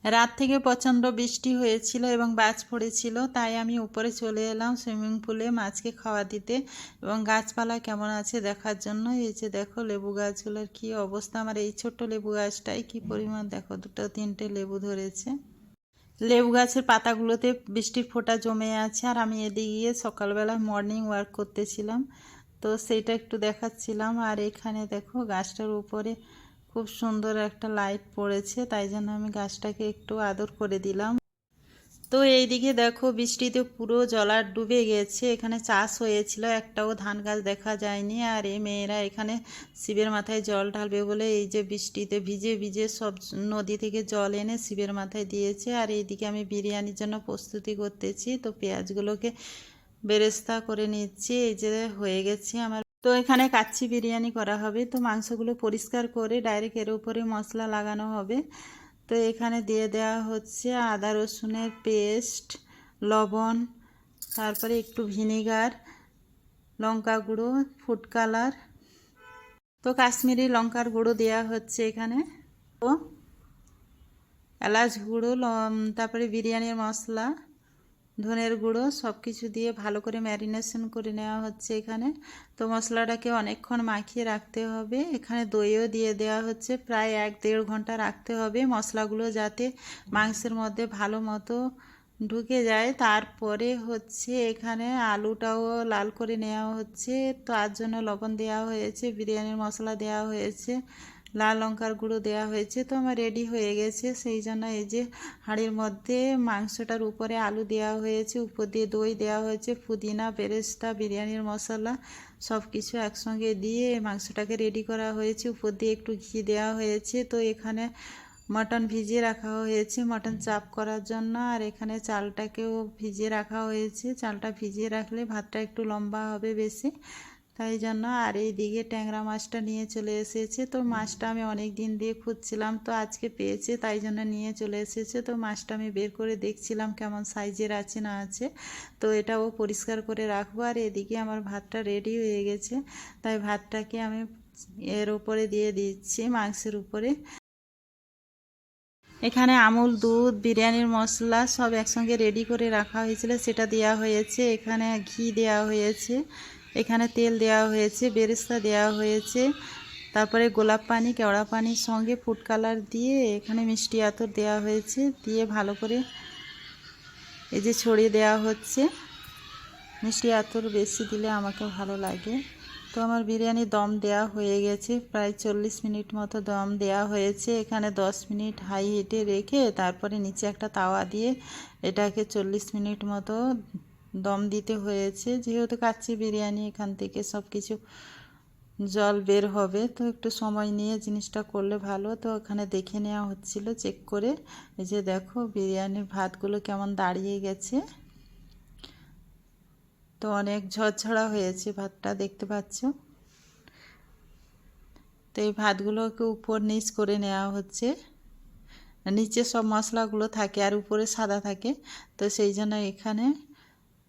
রাত থেকে প্রচণ্ড বৃষ্টি হয়েছিল এবং বাজ পড়েছিল, তাই আমি উপরে চলে এলাম সুইমিং পুলে মাছকে খাওয়া দিতে এবং গাছপালা কেমন আছে দেখার জন্য। এই যে দেখো লেবু গাছগুলোর কি অবস্থা, আমার এই ছোট্ট লেবু গাছটাই কি পরিমাণ, দেখো দুটো তিনটে লেবু ধরেছে। লেবু গাছের পাতাগুলোতে বৃষ্টির ফোঁটা জমে আছে, আর আমি এদিকে গিয়ে সকালবেলা মর্নিং ওয়াক করতেছিলাম, তো সেইটা একটু দেখাচ্ছিলাম। আর এখানে দেখো গাছটার উপরে খুব সুন্দর একটা লাইট পড়েছে, তাই জন্য আমি গাছটাকে একটু আদর করে দিলাম। তো এইদিকে দেখো বৃষ্টিতে পুরো জলার ডুবে গেছে, এখানে চাষ হয়েছিল, একটাও ধান গাছ দেখা যায়নি। আর এই মেয়েরা এখানে শিবের মাথায় জল ঢালবে বলে এই যে বৃষ্টিতে ভিজে ভিজে সব নদী থেকে জল এনে শিবের মাথায় দিয়েছে। আর এইদিকে আমি বিরিয়ানির জন্য প্রস্তুতি করতেছি, তো পেঁয়াজগুলোকে বেরেস্তা করে নিচ্ছি। এই যে হয়ে গেছে আমার। তো এখানে কাচ্চি বিরিয়ানি করা হবে, তো মাংসগুলো পরিষ্কার করে ডাইরেক্ট এর উপরে মশলা লাগানো হবে। তো এখানে দিয়ে দেওয়া হচ্ছে আদা রসুনের পেস্ট, লবণ, তারপরে একটু ভিনেগার, লঙ্কা গুঁড়ো, ফুড কালার, তো কাশ্মীরি লঙ্কার গুঁড়ো দেওয়া হচ্ছে এখানে, তো এলাচ গুঁড়ো, তারপরে বিরিয়ানির মশলা, ধনের গুঁড়ো, সব কিছু দিয়ে ভালো করে ম্যারিনেশন করে নেওয়া হচ্ছে এখানে। তো মশলাটাকে অনেকক্ষণ মাখিয়ে রাখতে হবে। এখানে দইও দিয়ে দেওয়া হচ্ছে, প্রায় 1-1.5 ঘন্টা রাখতে হবে মশলাগুলো যাতে মাংসের মধ্যে ভালো মতো ঢুকে যায়। তারপরে হচ্ছে এখানে আলুটাও লাল করে নেওয়া হচ্ছে, তার জন্য লবণ দেওয়া হয়েছে, বিরিয়ানির মশলা দেওয়া হয়েছে, লাল লঙ্কার গুঁড়ো দেওয়া হয়েছে। তো আমার রেডি হয়ে গেছে, সেই জন্য এই যে হাঁড়ির মধ্যে মাংসটার উপরে আলু দেওয়া হয়েছে, উপর দিয়ে দই দেওয়া হয়েছে, পুদিনা, বেরেস্তা, বিরিয়ানির মশলা সব কিছু একসঙ্গে দিয়ে মাংসটাকে রেডি করা হয়েছে, উপর দিয়ে একটু ঘি দেওয়া হয়েছে। তো এখানে মটন ভিজিয়ে রাখা হয়েছে মটন চাপ করার জন্য, আর এখানে চালটাকেও ভিজিয়ে রাখা হয়েছে, চালটা ভিজিয়ে রাখলে ভাতটা একটু লম্বা হবে বেশি, তাই জন্য। আর এইদিকে ট্যাংরা মাছটা নিয়ে চলে এসেছে, তো মাছটা আমি অনেক দিন দিয়ে খুঁজছিলাম, তো আজকে পেয়েছে, তাই জন্য নিয়ে চলে এসেছে। তো মাছটা আমি বের করে দেখছিলাম কেমন সাইজের আছে না আছে, তো এটাও পরিষ্কার করে রাখবো। আর এদিকে আমার ভাতটা রেডি হয়ে গেছে, তাই ভাতটাকে আমি এর উপরে দিয়ে দিচ্ছি মাংসের উপরে। এখানে আমুল দুধ, বিরিয়ানির মশলা সব একসঙ্গে রেডি করে রাখা হয়েছিল, সেটা দেওয়া হয়েছে। এখানে ঘি দেওয়া হয়েছে, এখানে তেল দেওয়া হয়েছে, বেরেস্তা দেওয়া হয়েছে, তারপরে গোলাপ পানি, কেওড়া পানির সঙ্গে ফুড কালার দিয়ে এখানে মিষ্টি আতর দেওয়া হয়েছে, দিয়ে ভালো করে এই যে ছড়িয়ে দেওয়া হচ্ছে। মিষ্টি আতর বেশি দিলে আমাকে ভালো লাগে। তো আমার বিরিয়ানি দম দেওয়া হয়ে গেছে, প্রায় 40 মিনিট মতো দম দেওয়া হয়েছে। এখানে 10 মিনিট হাই হিটে রেখে তারপরে নিচে একটা তাওয়া দিয়ে এটাকে 40 মিনিট মতো দম দিতে হয়েছে, যেহেতু কাচ্চি বিরিয়ানি এখান থেকে সব কিছু জল বের হবে, তো একটু সময় নিয়ে জিনিসটা করলে ভালো। তো ওখানে দেখে নেওয়া হচ্ছিল চেক করে। এই যে দেখো বিরিয়ানির ভাতগুলো কেমন দাঁড়িয়ে গেছে, তো অনেক ঝরঝরা হয়েছে ভাতটা, দেখতে পাচ্ছ। তো এই ভাতগুলোকে উপর নিচ করে নেওয়া হচ্ছে, নিচে সব মশলাগুলো থাকে আর উপরে সাদা থাকে, তো সেই জন্য এখানে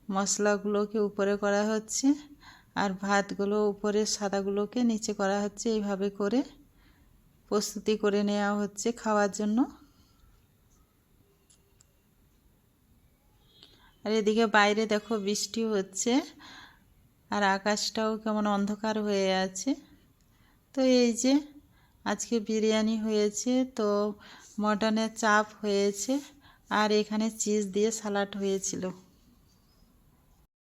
মশলাগুলোকে উপরে করা হচ্ছে আর ভাতগুলো উপরে সাদাগুলোকে নিচে করা হচ্ছে। এইভাবে করে প্রস্তুতি করে নেওয়া হচ্ছে খাওয়ার জন্য। আর এদিকে বাইরে দেখো বৃষ্টি হচ্ছে আর আকাশটাও কেমন অন্ধকার হয়ে আছে। তো এই যে আজকে বিরিয়ানি হয়েছে, তো মটনের চাপ হয়েছে, আর এখানে চিজ দিয়ে সালাড হয়েছিল।